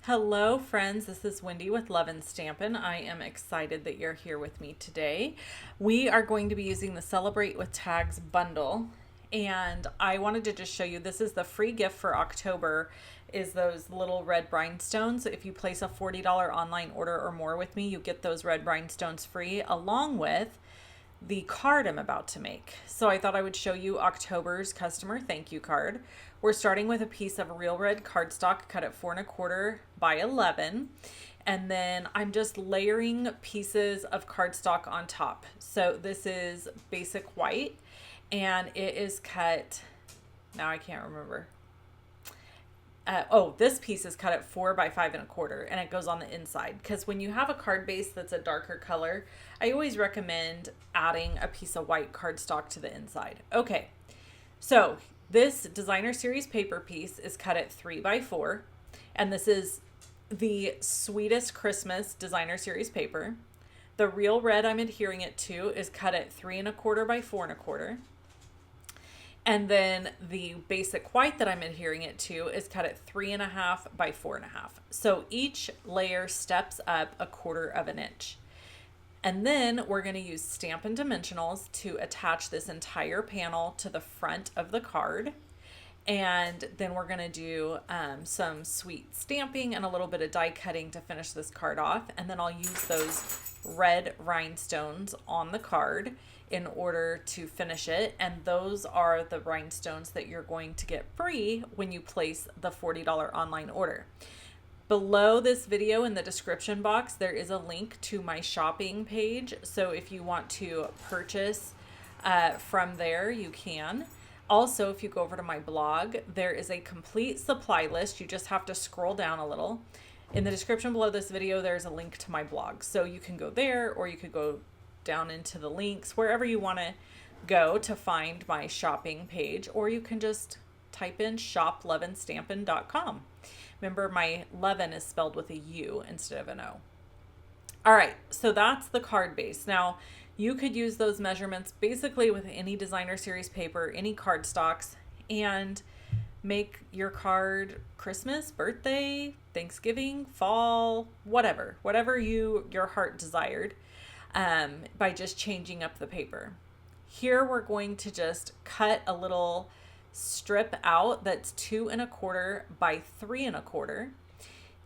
Hello friends, this is Wendy with Love and Stampin'. I am excited that you're here with me today. We are going to be using the Celebrate with Tags bundle, and I wanted to just show you, this is the free gift for October, is those little red rhinestones. If you place a $40 online order or more with me, you get those red rhinestones free along with the card I'm about to make. So I thought I would show you October's customer thank you card. We're starting with a piece of real red cardstock cut at 4¼ by 11. And then I'm just layering pieces of cardstock on top. So this is basic white and it is cut, now I can't remember. This piece is cut at 4 by 5¼ and it goes on the inside, because when you have a card base that's a darker color, I always recommend adding a piece of white cardstock to the inside. Okay, so this designer series paper piece is cut at 3 by 4, and this is the Sweetest Christmas designer series paper. The real red I'm adhering it to is cut at 3¼ by 4¼ and then the basic white that I'm adhering it to is cut at 3½ by 4½. So each layer steps up 1/4 inch. And then we're going to use Stampin' Dimensionals to attach this entire panel to the front of the card. And then we're going to do some sweet stamping and a little bit of die cutting to finish this card off. And then I'll use those red rhinestones on the card in order to finish it. And those are the rhinestones that you're going to get free when you place the $40 online order. Below this video in the description box, there is a link to my shopping page. So if you want to purchase from there, you can. Also, if you go over to my blog, there is a complete supply list. You just have to scroll down a little. In the description below this video, there's a link to my blog. So you can go there, or you could go down into the links, wherever you want to go to find my shopping page, or you can just type in shoploveandstampin.com. Remember, my Lovin is spelled with a U instead of an O. All right, so that's the card base. Now, you could use those measurements basically with any designer series paper, any cardstocks, and make your card Christmas, birthday, Thanksgiving, fall, whatever your heart desired, by just changing up the paper. Here we're going to just cut a little strip out that's 2¼ by 3¼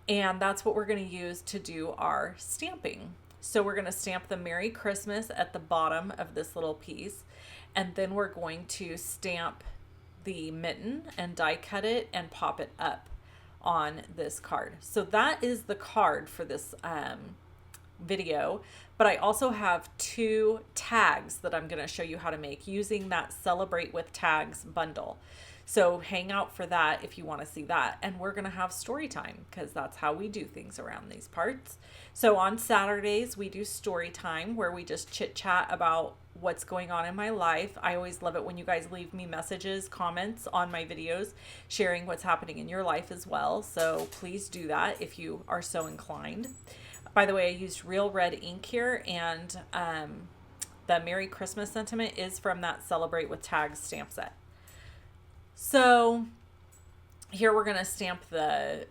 and that's what we're going to use to do our stamping. So we're going to stamp the Merry Christmas at the bottom of this little piece, and then we're going to stamp the mitten and die cut it and pop it up on this card. So that is the card for this video, but I also have 2 tags that I'm going to show you how to make using that Celebrate with Tags bundle. So hang out for that if you want to see that. And we're going to have story time, because that's how we do things around these parts. So on Saturdays, we do story time where we just chit chat about what's going on in my life. I always love it when you guys leave me messages, comments on my videos, sharing what's happening in your life as well. So please do that if you are so inclined. By the way, I used real red ink here, and the Merry Christmas sentiment is from that Celebrate with Tags stamp set. So here we're going to stamp the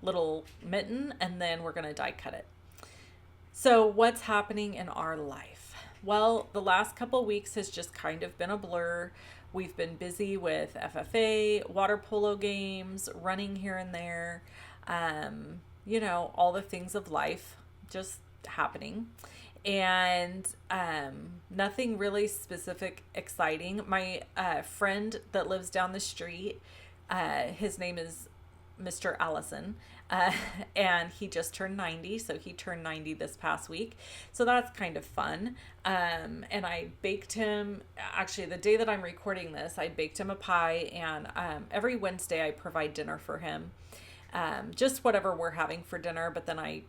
little mitten, and then we're going to die cut it. So what's happening in our life? Well, the last couple weeks has just kind of been a blur. We've been busy with FFA, water polo games, running here and there, you know, all the things of life just happening. And nothing really specific exciting. My friend that lives down the street, his name is Mr. Allison, and he just turned 90, so he turned 90 this past week, so that's kind of fun. And I baked him, actually the day that I'm recording this, I baked him a pie, and every Wednesday I provide dinner for him, just whatever we're having for dinner, but then I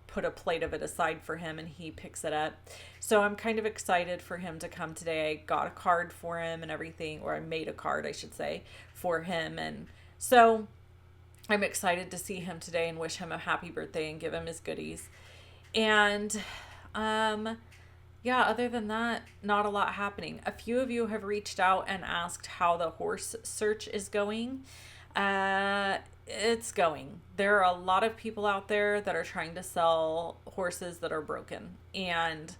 put a plate of it aside for him and he picks it up. So I'm kind of excited for him to come today. I got a card for him and everything, or I made a card, I should say, for him. And so I'm excited to see him today and wish him a happy birthday and give him his goodies. And yeah, other than that, not a lot happening. A few of you have reached out and asked how the horse search is going. it's going. There are a lot of people out there that are trying to sell horses that are broken. And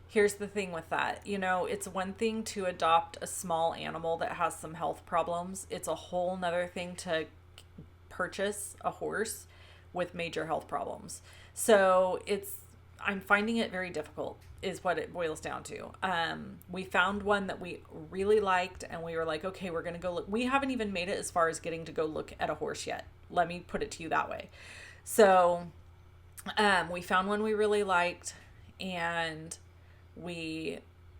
here's the thing with that. You know, it's one thing to adopt a small animal that has some health problems. It's a whole nother thing to purchase a horse with major health problems. So I'm finding it very difficult is what it boils down to. We found one that we really liked and we were like, okay, we're going to go look. We haven't even made it as far as getting to go look at a horse yet. Let me put it to you that way. So, we found one we really liked and we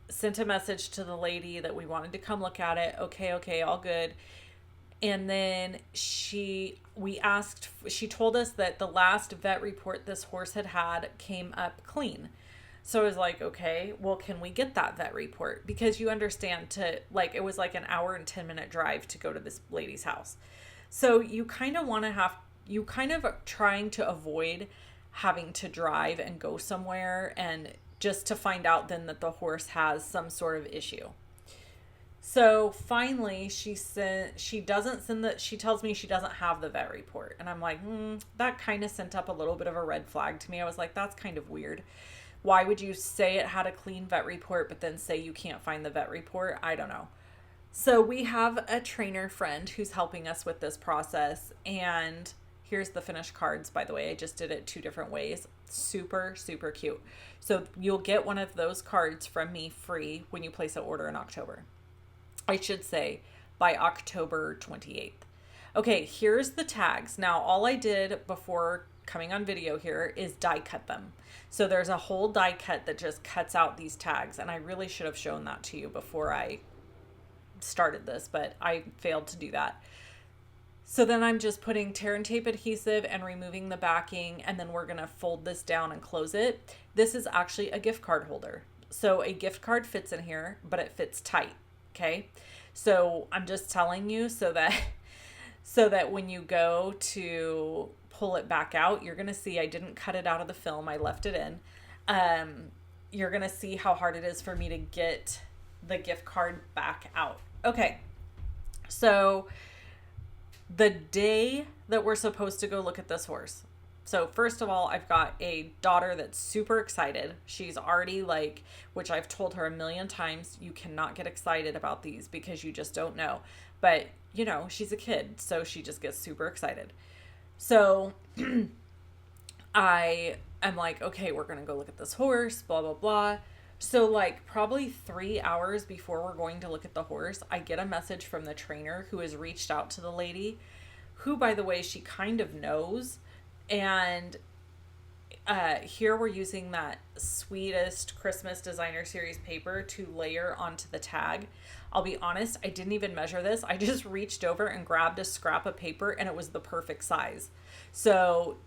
sent a message to the lady that we wanted to come look at it. Okay, all good. And then she told us that the last vet report this horse had came up clean. So I was like, okay, well, can we get that vet report? Because you understand it was like an hour and 10-minute drive to go to this lady's house. So you kind of trying to avoid having to drive and go somewhere and just to find out then that the horse has some sort of issue. So finally she tells me she doesn't have the vet report. And I'm like, that kind of sent up a little bit of a red flag to me. I was like, that's kind of weird. Why would you say it had a clean vet report, but then say you can't find the vet report? I don't know. So we have a trainer friend who's helping us with this process. And here's the finished cards, by the way. I just did it 2 different ways. Super, super cute. So you'll get one of those cards from me free when you place an order in October. I should say by October 28th. Okay, here's the tags. Now, all I did before coming on video here is die cut them. So there's a whole die cut that just cuts out these tags. And I really should have shown that to you before I started this, but I failed to do that. So then I'm just putting tear and tape adhesive and removing the backing, and then we're going to fold this down and close it. This is actually a gift card holder. So a gift card fits in here, but it fits tight. Okay. So I'm just telling you so that when you go to pull it back out, you're going to see I didn't cut it out of the film. I left it in. You're going to see how hard it is for me to get the gift card back out. Okay. So the day that we're supposed to go look at this horse. So first of all, I've got a daughter that's super excited. She's already which I've told her a million times, you cannot get excited about these because you just don't know. But, she's a kid, so she just gets super excited. So I am like, okay, we're going to go look at this horse, blah, blah, blah. So probably 3 hours before we're going to look at the horse, I get a message from the trainer who has reached out to the lady, who, by the way, she kind of knows. And here we're using that sweetest Christmas designer series paper to layer onto the tag. I'll be honest, I didn't even measure this. I just reached over and grabbed a scrap of paper and it was the perfect size. So,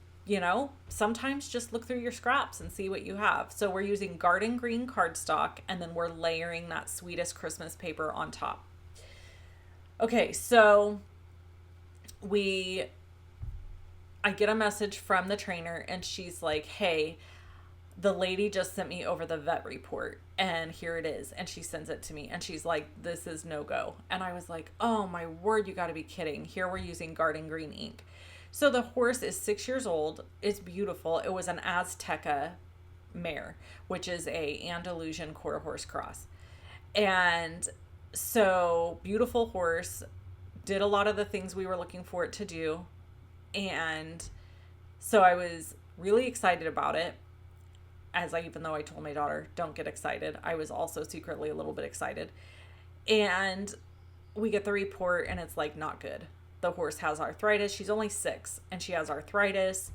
sometimes just look through your scraps and see what you have. So we're using garden green cardstock and then we're layering that sweetest Christmas paper on top. Okay, so I get a message from the trainer and she's like, hey, the lady just sent me over the vet report and here it is. And she sends it to me and she's like, this is no go. And I was like, oh my word, you gotta be kidding. Here we're using garden green ink. So the horse is 6 years old. It's beautiful. It was an Azteca mare, which is a Andalusian quarter horse cross. And so beautiful horse, did a lot of the things we were looking for it to do. And so I was really excited about it. Even though I told my daughter, don't get excited, I was also secretly a little bit excited. And we get the report and it's not good. The horse has arthritis. She's only 6 and she has arthritis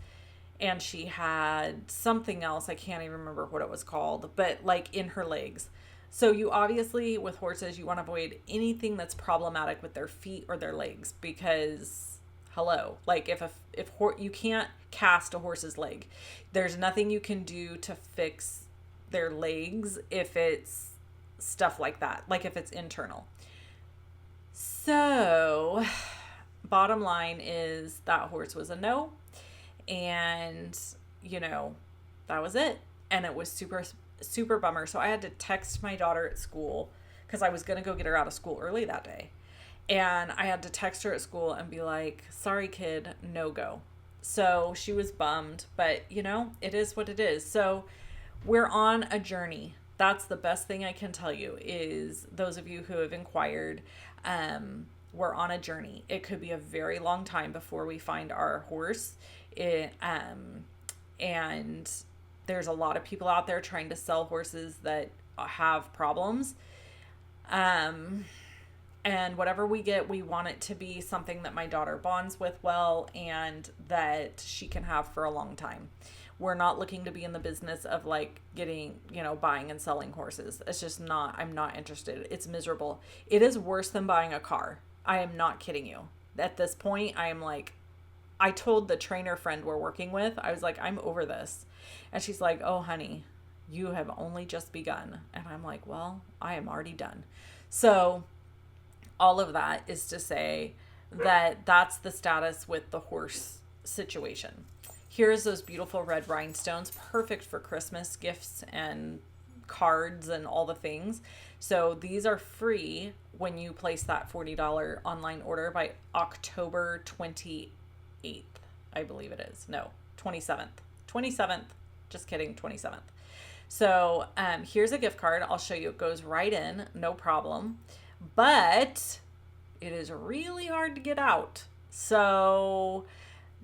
and she had something else. I can't even remember what it was called, but in her legs. So you obviously, with horses, you want to avoid anything that's problematic with their feet or their legs because hello, if you can't cast a horse's leg. There's nothing you can do to fix their legs if it's stuff like that, if it's internal. So bottom line is that horse was a no. And, that was it. And it was super, super bummer. So I had to text my daughter at school because I was going to go get her out of school early that day. And I had to text her at school and be like, sorry, kid, no go. So she was bummed, but you know, it is what it is. So we're on a journey. That's the best thing I can tell you is those of you who have inquired, we're on a journey. It could be a very long time before we find our horse. And there's a lot of people out there trying to sell horses that have problems. And whatever we get, we want it to be something that my daughter bonds with well and that she can have for a long time. We're not looking to be in the business of like getting, buying and selling horses. It's just not, I'm not interested. It's miserable. It is worse than buying a car. I am not kidding you. At this point, I am like, I told the trainer friend we're working with, I was like, I'm over this. And she's like, oh, honey, you have only just begun. And I'm like, well, I am already done. So all of that is to say that that's the status with the horse situation. Here's those beautiful red rhinestones, perfect for Christmas gifts and cards and all the things. So these are free when you place that $40 online order by October 28th, I believe it is. No, 27th. Just kidding, 27th. So here's a gift card. I'll show you. It goes right in, no problem. But it is really hard to get out. So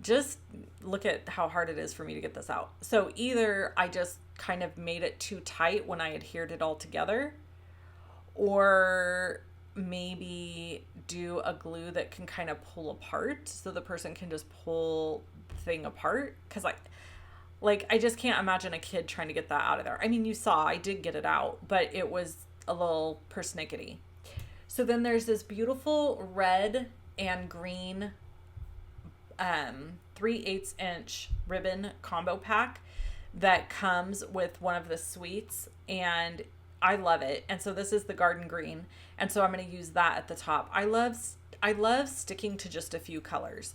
just look at how hard it is for me to get this out. So either I just kind of made it too tight when I adhered it all together, or maybe do a glue that can kind of pull apart so the person can just pull the thing apart. Because I just can't imagine a kid trying to get that out of there. I mean, you saw I did get it out, but it was a little persnickety. So then there's this beautiful red and green 3/8 inch ribbon combo pack that comes with one of the suites, and I love it. And so this is the garden green, and so I'm going to use that at the top. I love sticking to just a few colors.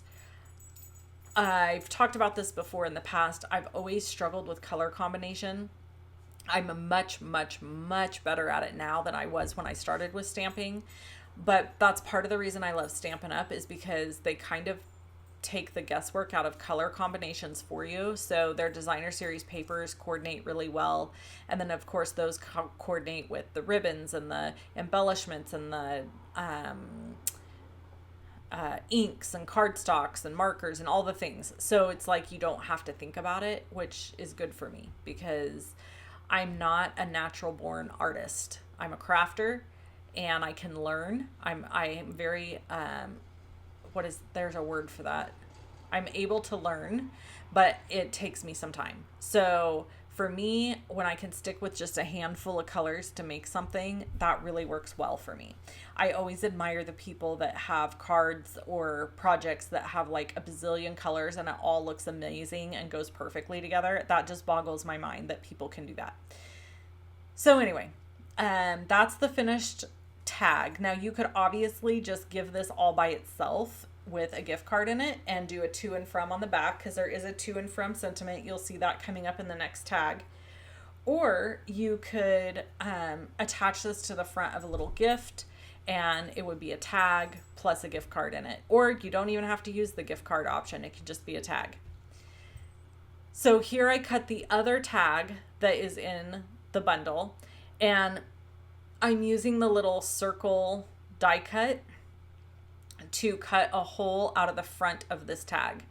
I've talked about this before in the past. I've always struggled with color combination. I'm much, much, much better at it now than I was when I started with stamping. But that's part of the reason I love Stampin' Up! Is because they kind of take the guesswork out of color combinations for you. So their designer series papers coordinate really well. And then of course those coordinate with the ribbons and the embellishments and the inks and cardstocks and markers and all the things. So it's like you don't have to think about it, which is good for me because I'm not a natural born artist. I'm a crafter and I can learn. I am very, there's a word for that. I'm able to learn, but it takes me some time. So for me, when I can stick with just a handful of colors to make something, that really works well for me. I always admire the people that have cards or projects that have like a bazillion colors and it all looks amazing and goes perfectly together. That just boggles my mind that people can do that. So anyway, that's the finished tag. Now you could obviously just give this all by itself with a gift card in it and do a to and from on the back, because there is a to and from sentiment. You'll see that coming up in the next tag. Or you could attach this to the front of a little gift and it would be a tag plus a gift card in it. Or you don't even have to use the gift card option. It could just be a tag. So here I cut the other tag that is in the bundle, and I'm using the little circle die cut to cut a hole out of the front of this tag.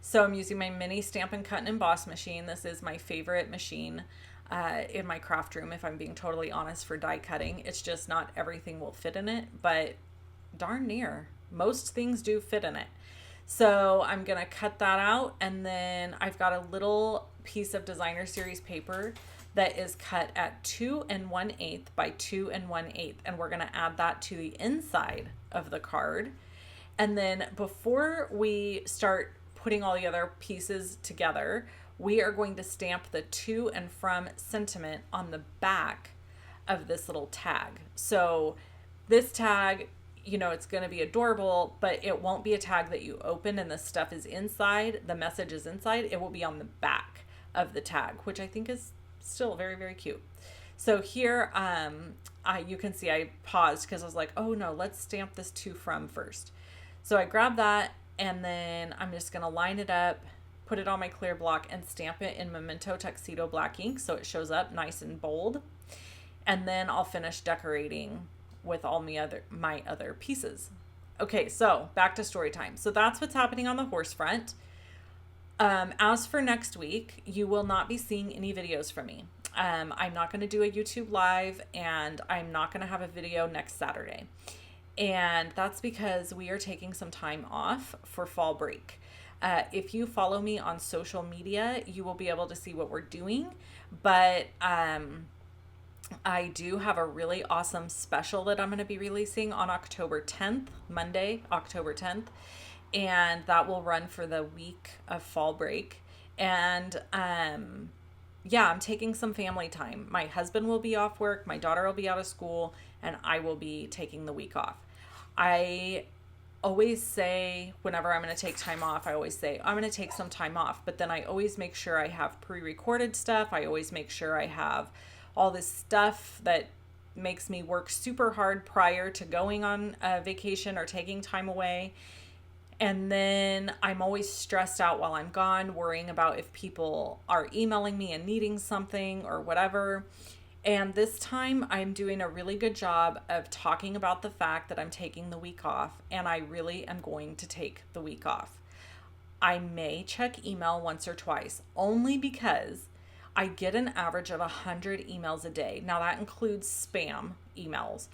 So I'm using my mini Stampin' Cut and Emboss machine. This is my favorite machine in my craft room, if I'm being totally honest, for die cutting. It's just not everything will fit in it, but darn near. Most things do fit in it. So I'm gonna cut that out, and then I've got a little piece of designer series paper that is cut at 2 1/8 by 2 1/8, and we're gonna add that to the inside of the card. And then before we start putting all the other pieces together, we are going to stamp the to and from sentiment on the back of this little tag. So this tag, it's going to be adorable, but it won't be a tag that you open and the stuff is inside, the message is inside. It will be on the back of the tag, which I think is still very, very cute. So here, you can see I paused because I was like, oh no, let's stamp this to from first. So I grabbed that, and then I'm just going to line it up, put it on my clear block, and stamp it in Memento Tuxedo black ink so it shows up nice and bold. And then I'll finish decorating with all my other pieces. Okay, so back to story time. So that's what's happening on the horse front. As for next week, you will not be seeing any videos from me. I'm not going to do a YouTube live, and I'm not going to have a video next Saturday. And that's because we are taking some time off for fall break. If you follow me on social media, you will be able to see what we're doing. But I do have a really awesome special that I'm going to be releasing on October 10th, Monday, October 10th. And that will run for the week of fall break. And yeah, I'm taking some family time. My husband will be off work, my daughter will be out of school, and I will be taking the week off. I always say, whenever I'm going to take time off, I always say, I'm going to take some time off. But then I always make sure I have pre-recorded stuff. I always make sure I have all this stuff that makes me work super hard prior to going on a vacation or taking time away. And then I'm always stressed out while I'm gone, worrying about if people are emailing me and needing something or whatever. And this time I'm doing a really good job of talking about the fact that I'm taking the week off, and I really am going to take the week off. I may check email once or twice, only because I get an average of 100 emails a day. Now that includes spam emails.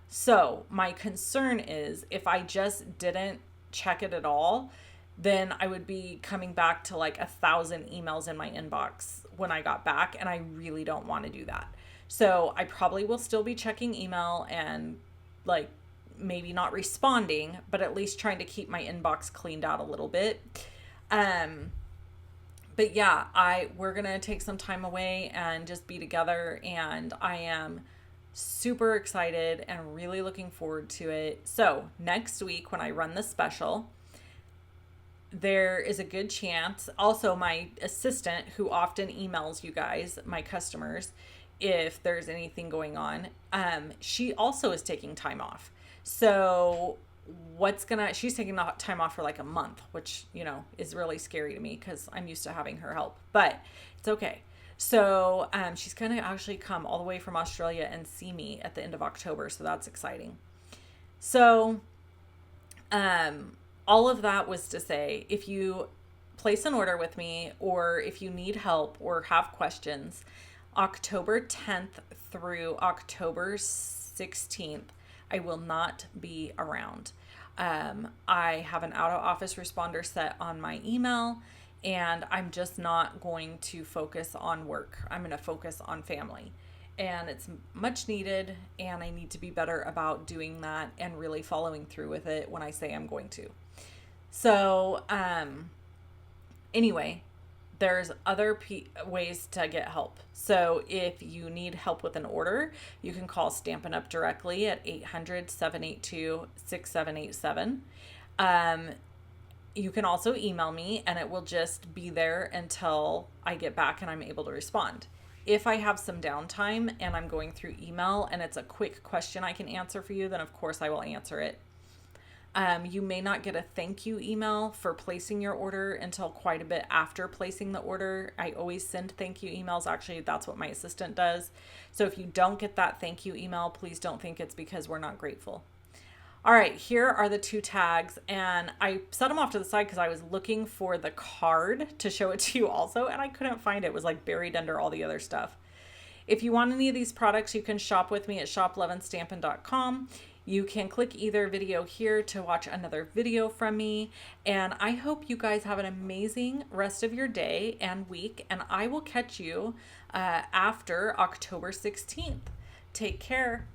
So my concern is if I just didn't check it at all, then I would be coming back to like 1,000 emails in my inbox when I got back, and I really don't want to do that. So I probably will still be checking email and like maybe not responding, but at least trying to keep my inbox cleaned out a little bit. But yeah, we're gonna take some time away and just be together, and I am super excited and really looking forward to it. So next week when I run the special, there is a good chance, also my assistant, who often emails you guys, my customers, if there's anything going on, she also is taking time off. So she's taking the time off for like a month, which, is really scary to me because I'm used to having her help, but it's okay. So she's going to actually come all the way from Australia and see me at the end of October. So that's exciting. So all of that was to say, if you place an order with me, or if you need help or have questions, October 10th through October 16th, I will not be around. I have an out of office responder set on my email, and I'm just not going to focus on work. I'm going to focus on family, and it's much needed, and I need to be better about doing that and really following through with it when I say I'm going to. So anyway, there's other ways to get help. So if you need help with an order, you can call Stampin' Up directly at 800-782-6787. You can also email me, and it will just be there until I get back and I'm able to respond. If I have some downtime and I'm going through email and it's a quick question I can answer for you, then of course I will answer it. You may not get a thank you email for placing your order until quite a bit after placing the order. I always send thank you emails. Actually, that's what my assistant does. So if you don't get that thank you email, please don't think it's because we're not grateful. All right, here are the 2 tags, and I set them off to the side because I was looking for the card to show it to you also, and I couldn't find it. It was like buried under all the other stuff. If you want any of these products, you can shop with me at shoploveandstampin.com. You can click either video here to watch another video from me, and I hope you guys have an amazing rest of your day and week, and I will catch you after October 16th. Take care.